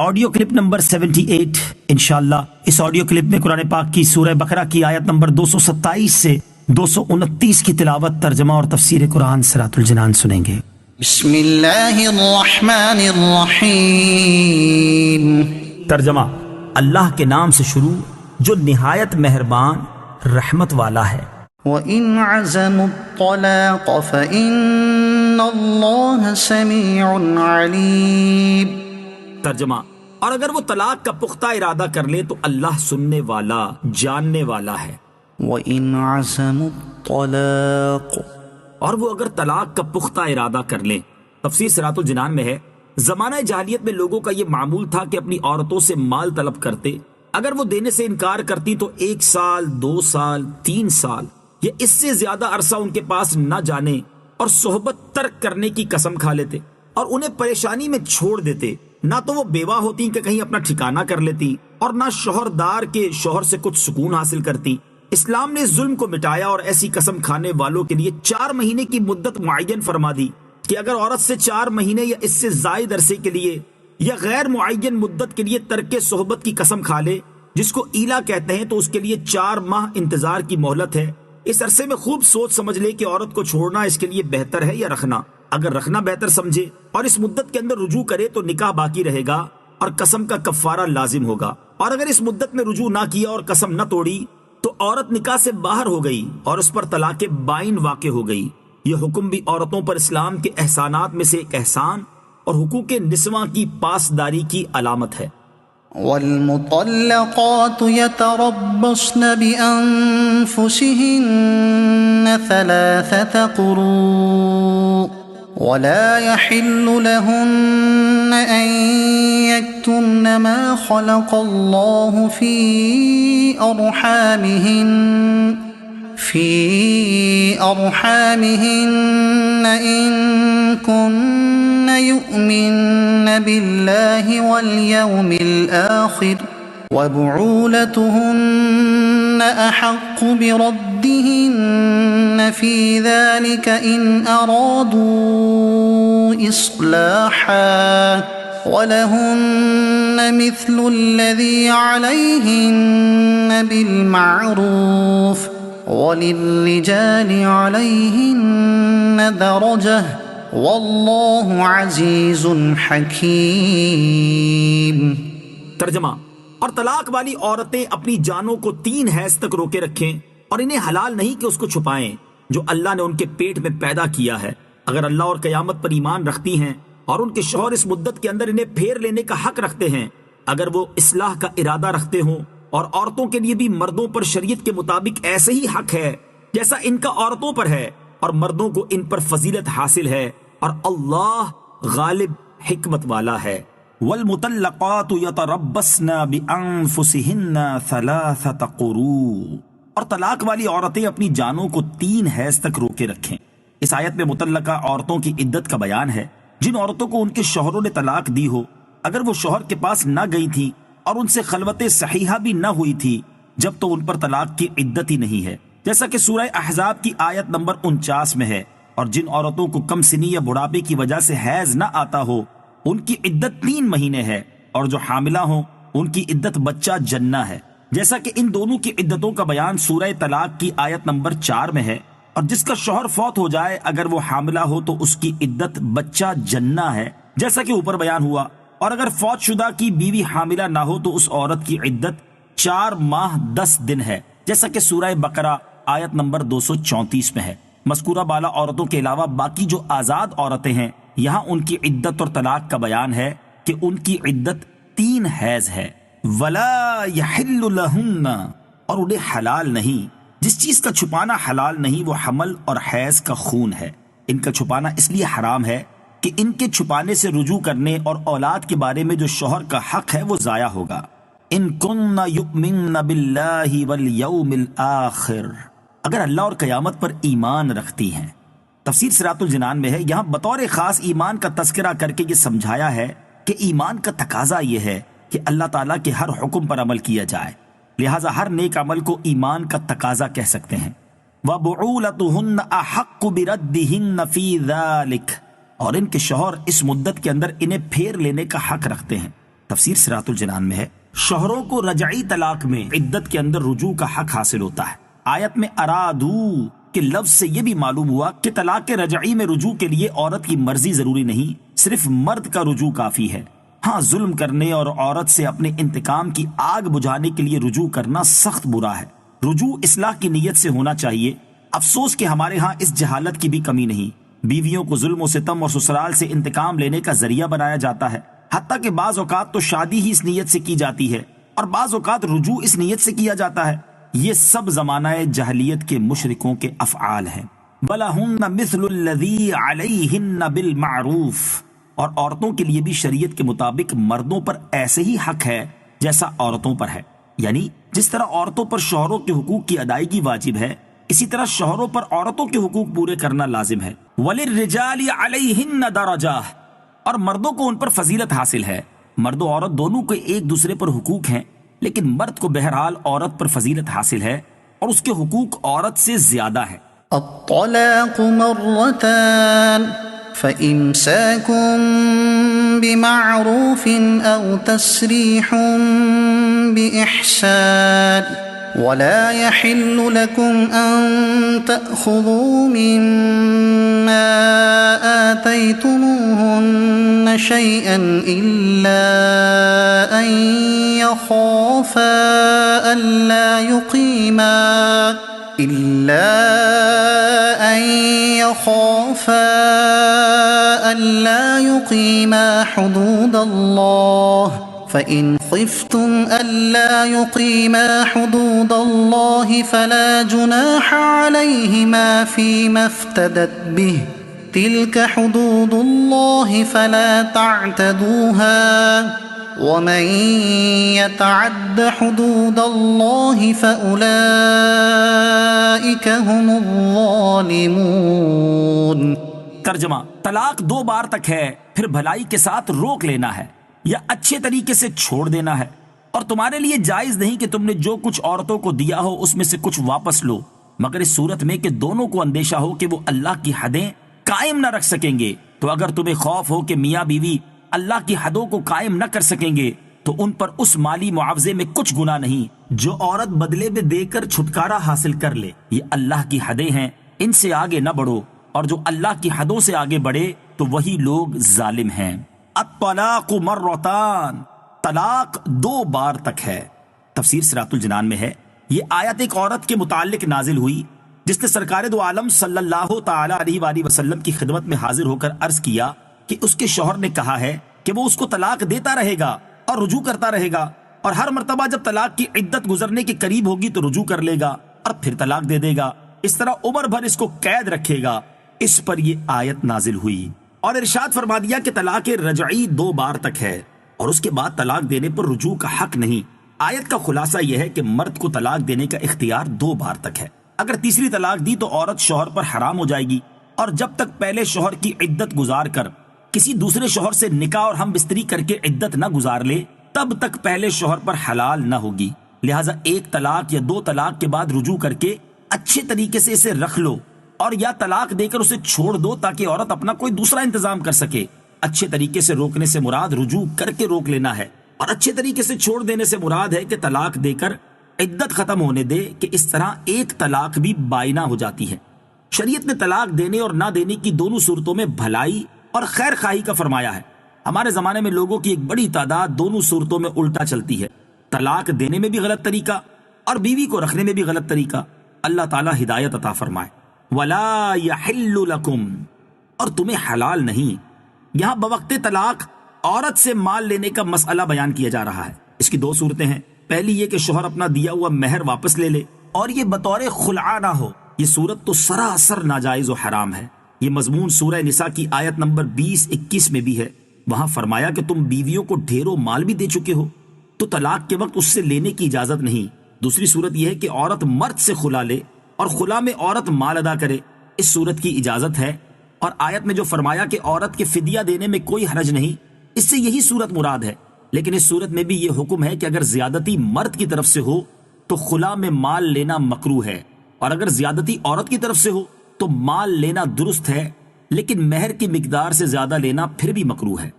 Audio clip number 78 انشاءاللہ اس audio clip میں قرآن پاک کی سورہ بقرہ کی آیت نمبر 227 سے 229 کی تلاوت، ترجمہ اور تفسیر قرآن صراط الجنان سنیں گے۔ بسم اللہ الرحمن الرحیم۔ ترجمہ: اللہ کے نام سے شروع جو نہایت مہربان رحمت والا ہے۔ وَإِنْ عَزَمُوا الطَّلَاقَ فَإِنَّ اللَّهَ سَمِيعٌ عَلِيمٌ۔ ترجمہ: اور اگر وہ طلاق کا پختہ ارادہ کر لے تو اللہ سننے والا، جاننے والا ہے۔ وَإِنْ عَزَمُوا الطَّلَاقَ، اور وہ اگر طلاق کا پختہ ارادہ کر لیں۔ تفسیر صراط الجنان میں ہے، زمانہ جاہلیت میں لوگوں کا یہ معمول تھا کہ اپنی عورتوں سے مال طلب کرتے، اگر وہ دینے سے انکار کرتی تو 1 سال، 2 سال، 3 سال یا اس سے زیادہ عرصہ ان کے پاس نہ جانے اور صحبت ترک کرنے کی قسم کھا لیتے اور انہیں پریشانی میں چھوڑ دیتے۔ نہ تو وہ بیوہ ہوتی کہ کہیں اپنا ٹھکانہ کر لیتی اور نہ شوہردار کے شوہر سے کچھ سکون حاصل کرتی۔ اسلام نے اس ظلم کو مٹایا اور ایسی قسم کھانے والوں کے لیے 4 مہینے کی مدت معین فرما دی کہ اگر عورت سے 4 مہینے یا اس سے زائد عرصے کے لیے یا غیر معین مدت کے لیے ترک صحبت کی قسم کھا لے، جس کو ایلا کہتے ہیں، تو اس کے لیے 4 ماہ انتظار کی مہلت ہے۔ اس عرصے میں خوب سوچ سمجھ لے کہ عورت کو چھوڑنا اس کے لیے بہتر ہے یا رکھنا۔ اگر رکھنا بہتر سمجھے اور اس مدت کے اندر رجوع کرے تو نکاح باقی رہے گا اور قسم کا کفارہ لازم ہوگا، اور اگر اس مدت میں رجوع نہ کیا اور قسم نہ توڑی تو عورت نکاح سے باہر ہو گئی اور اس پر طلاق بائن واقع ہو گئی۔ یہ حکم بھی عورتوں پر اسلام کے احسانات میں سے ایک احسان اور حقوق نسواں کی پاسداری کی علامت ہے۔ والمطلقات يتربصن بأنفسهن 3 قروء ولا يحل لهن أن يكتمن ما خلق الله في أرحامهن إن كن يؤمن بالله واليوم الآخر وبعولتهن أحق بردهن في ذلك إن أرادوا إصلاحا ولهن مثل الذي عليهن بالمعروف وللرجال عليهن درجة واللہ عزیز حکیم۔ ترجمہ: اور طلاق والی عورتیں اپنی جانوں کو 3 حیض تک روکے رکھیں اور انہیں حلال نہیں کہ اس کو چھپائیں جو اللہ نے ان کے پیٹ میں پیدا کیا ہے، اگر اللہ اور قیامت پر ایمان رکھتی ہیں اور ان کے شوہر اس مدت کے اندر انہیں پھیر لینے کا حق رکھتے ہیں، اگر وہ اصلاح کا ارادہ رکھتے ہوں۔ اور عورتوں کے لیے بھی مردوں پر شریعت کے مطابق ایسے ہی حق ہے جیسا ان کا عورتوں پر ہے، اور مردوں کو ان پر فضیلت حاصل ہے، اور اللہ غالب حکمت والا ہے۔ والمطلقات یتربصن بانفسہن 3 قروء، اور طلاق والی عورتیں اپنی جانوں کو 3 حیض تک روکے رکھیں۔ اس آیت میں مطلقہ عورتوں کی عدت کا بیان ہے، جن عورتوں کو ان کے شوہروں نے طلاق دی ہو، اگر وہ شوہر کے پاس نہ گئی تھی اور ان سے خلوت صحیحہ بھی نہ ہوئی تھی، جب تو ان پر طلاق کی عدت ہی نہیں ہے، جیسا کہ سورہ احزاب کی آیت نمبر 49 میں ہے۔ اور جن عورتوں کو کم سنی یا بڑھاپے کی وجہ سے حیض نہ آتا ہو، ان کی عدت 3 مہینے ہے، اور جو حاملہ ہوں ان کی عدت بچہ جننا ہے، جیسا کہ ان دونوں کی عدتوں کا بیان سورہ طلاق کی آیت نمبر 4 میں ہے۔ اور جس کا شوہر فوت ہو جائے اگر وہ حاملہ ہو تو اس کی عدت بچہ جننا ہے، جیسا کہ اوپر بیان ہوا۔ اور اگر فوت شدہ کی بیوی حاملہ نہ ہو تو اس عورت کی عدت 4 ماہ 10 دن ہے، جیسا کہ سورہ بقرہ آیت نمبر 234 میں ہے۔ مذکورہ بالا عورتوں کے علاوہ باقی جو آزاد عورتیں ہیں، یہاں ان کی عدت اور طلاق کا بیان ہے کہ ان کی عدت 3 حیض ہے۔ ولا یحل لہن، اور انہیں حلال نہیں، جس چیز کا چھپانا حلال نہیں وہ حمل اور حیض کا خون ہے۔ ان کا چھپانا اس لیے حرام ہے کہ ان کے چھپانے سے رجوع کرنے اور اولاد کے بارے میں جو شوہر کا حق ہے وہ ضائع ہوگا۔ ان کن یؤمن باللہ والیوم الآخر، اگر اللہ اور قیامت پر ایمان رکھتی ہیں۔ تفسیر صراط الجنان میں ہے، یہاں بطور خاص ایمان کا تذکرہ کر کے یہ سمجھایا ہے کہ ایمان کا تقاضا یہ ہے کہ اللہ تعالیٰ کے ہر حکم پر عمل کیا جائے، لہٰذا ہر نیک عمل کو ایمان کا تقاضا کہہ سکتے ہیں۔ وَبُعُولَتُهُنَّ أَحَقُّ بِرَدِّهِنَّ فِي ذَلِكَ، اور ان کے شوہر اس مدت کے اندر انہیں پھیر لینے کا حق رکھتے ہیں۔ تفسیر صراط الجنان میں ہے شوہروں کو رجعی طلاق میں عدت کے اندر رجوع کا حق حاصل ہوتا ہے۔ آیت میں ارادو کے لفظ سے یہ بھی معلوم ہوا کہ طلاق رجعی میں رجوع کے لیے عورت کی مرضی ضروری نہیں، صرف مرد کا رجوع کافی ہے۔ ہاں، ظلم کرنے اور عورت سے اپنے انتقام کی آگ بجھانے کے لیے رجوع کرنا سخت برا ہے۔ رجوع اصلاح کی نیت سے ہونا چاہیے۔ افسوس کہ ہمارے ہاں اس جہالت کی بھی کمی نہیں۔ بیویوں کو ظلم و ستم اور سسرال سے انتقام لینے کا ذریعہ بنایا جاتا ہے، حتیٰ کہ بعض اوقات تو شادی ہی اس نیت سے کی جاتی ہے اور بعض اوقات رجوع اس نیت سے کیا جاتا ہے۔ یہ سب زمانہ جاہلیت کے مشرکوں کے افعال ہیں۔ وَلَهُنَّ مِثْلُ الَّذِي عَلَيْهِنَّ بِالْمَعْرُوفِ، اور عورتوں کے لیے بھی شریعت کے مطابق مردوں پر ایسے ہی حق ہے جیسا عورتوں پر ہے، یعنی جس طرح عورتوں پر شوہروں کے حقوق کی ادائیگی واجب ہے، اسی طرح شوہروں پر عورتوں کے حقوق پورے کرنا لازم ہے۔ وَلِلرِّجَالِ عَلَيْهِنَّ دَرَجَةٌ، اور مردوں کو ان پر فضیلت حاصل ہے۔ مرد و عورت دونوں کے ایک دوسرے پر حقوق ہیں، لیکن مرد کو بہرحال عورت پر فضیلت حاصل ہے اور اس کے حقوق عورت سے زیادہ ہے۔ الطلاق مرتان فإمساكم بمعروف أو تسريح بإحسان ولا يحل لكم أن تأخذوا مما آتيتموهن شيئا إلا أن يخافا ألا يقيما حدود الله فإن خفتم ألا يقيما حدود الله فلا جناح عليهما فيما افتدت به تلك حدود الله فلا تعتدوها ومن يتعد حدود الله فأولئك هم الظالمون۔ ترجمہ: طلاق 2 بار تک ہے، پھر بھلائی کے ساتھ روک لینا ہے یا اچھے طریقے سے چھوڑ دینا ہے، اور تمہارے لیے جائز نہیں کہ تم نے جو کچھ عورتوں کو دیا ہو اس میں سے کچھ واپس لو، مگر اس صورت میں کہ دونوں کو اندیشہ ہو کہ وہ اللہ کی حدیں قائم نہ رکھ سکیں گے۔ تو اگر تمہیں خوف ہو کہ میاں بیوی اللہ کی حدوں کو قائم نہ کر سکیں گے تو ان پر اس مالی معاوضے میں کچھ گناہ نہیں جو عورت بدلے میں دے کر چھٹکارا حاصل کر لے۔ یہ اللہ کی حدیں ہیں، ان سے آگے نہ بڑھو، اور جو اللہ کی حدوں سے آگے بڑھے تو وہی لوگ ظالم ہیں۔ الطلاق مرتان، طلاق 2 بار تک ہے۔ تفسیر صراط الجنان میں ہے یہ آیت ایک عورت کے متعلق نازل ہوئی جس نے سرکار دو عالم صلی اللہ تعالی علیہ وآلہ وسلم کی خدمت میں حاضر ہو کر عرض کیا کہ اس کے شوہر نے کہا ہے کہ وہ اس کو طلاق دیتا رہے گا اور رجوع کرتا رہے گا، اور ہر مرتبہ جب طلاق کی عدت گزرنے کے قریب ہوگی تو رجوع کر لے گا اور پھر طلاق دے دے گا، اس طرح عمر بھر اس کو قید رکھے گا۔ اس پر یہ آیت نازل ہوئی اور ارشاد فرما دیا کہ طلاق رجعی 2 بار تک ہے اور اس کے بعد طلاق دینے پر رجوع کا حق نہیں۔ آیت کا خلاصہ یہ ہے کہ مرد کو طلاق دینے کا اختیار 2 بار تک ہے۔ اگر تیسری طلاق دی تو عورت شوہر پر حرام ہو جائے گی، اور جب تک پہلے شوہر کی عدت گزار کر کسی دوسرے شوہر سے نکاح اور ہم بستری کر کے عدت نہ گزار لے تب تک پہلے شوہر پر حلال نہ ہوگی۔ لہٰذا 1 طلاق یا 2 طلاق کے بعد رجوع کر کے اچھے طریقے سے اسے رکھ لو، اور یا طلاق دے کر اسے چھوڑ دو تاکہ عورت اپنا کوئی دوسرا انتظام کر سکے۔ اچھے طریقے سے روکنے سے مراد رجوع کر کے روک لینا ہے، اور اچھے طریقے سے چھوڑ دینے سے مراد ہے کہ طلاق دے کر عدت ختم ہونے دے، کہ اس طرح 1 طلاق بھی بائنہ ہو جاتی ہے۔ شریعت نے طلاق دینے اور نہ دینے کی دونوں صورتوں میں بھلائی اور خیر خواہی کا فرمایا ہے۔ ہمارے زمانے میں لوگوں کی ایک بڑی تعداد دونوں صورتوں میں الٹا چلتی ہے، طلاق دینے میں بھی غلط طریقہ اور بیوی کو رکھنے میں بھی غلط طریقہ۔ اللہ تعالیٰ ہدایت عطا فرمائے۔ وَلَا يَحِلُّ لَكُمْ، اور تمہیں حلال نہیں۔ یہاں بوقت طلاق عورت سے مال لینے کا مسئلہ بیان کیا جا رہا ہے۔ اس کی 2 صورتیں ہیں، پہلی یہ کہ شوہر اپنا دیا ہوا مہر واپس لے لے اور یہ بطور خلع نہ ہو، یہ صورت تو سراسر ناجائز و حرام ہے۔ یہ مضمون سورہ نساء کی آیت نمبر 20-21 میں بھی ہے۔ وہاں فرمایا کہ تم بیویوں کو ڈھیروں مال بھی دے چکے ہو تو طلاق کے وقت اس سے لینے کی اجازت نہیں۔ دوسری صورت یہ ہے کہ عورت مرد سے خلا لے اور خلا میں عورت مال ادا کرے، اس صورت کی اجازت ہے۔ اور آیت میں جو فرمایا کہ عورت کے فدیہ دینے میں کوئی حرج نہیں، اس سے یہی صورت مراد ہے۔ لیکن اس صورت میں بھی یہ حکم ہے کہ اگر زیادتی مرد کی طرف سے ہو تو خلا میں مال لینا مکروہ ہے، اور اگر زیادتی عورت کی طرف سے ہو تو مال لینا درست ہے، لیکن مہر کی مقدار سے زیادہ لینا پھر بھی مکروہ ہے۔